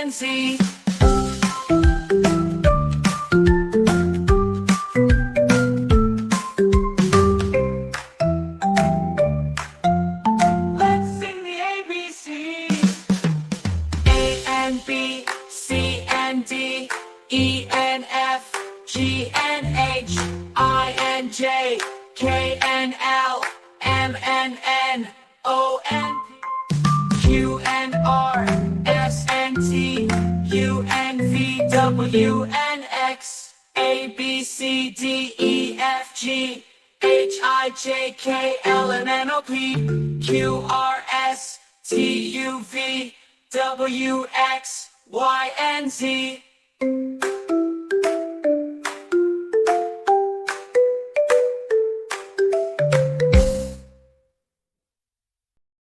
and Z. Let's sing the ABCs. A and B, C and D, E and F, G and H, I and J, K and L, M and N, O and P, Q and R, S and T, U and V, W and X, A, B, C, D, E, F, G, H, I, J, K, L, and N, O, P, Q, R, S, T, U, V, W, X, Y, and Z.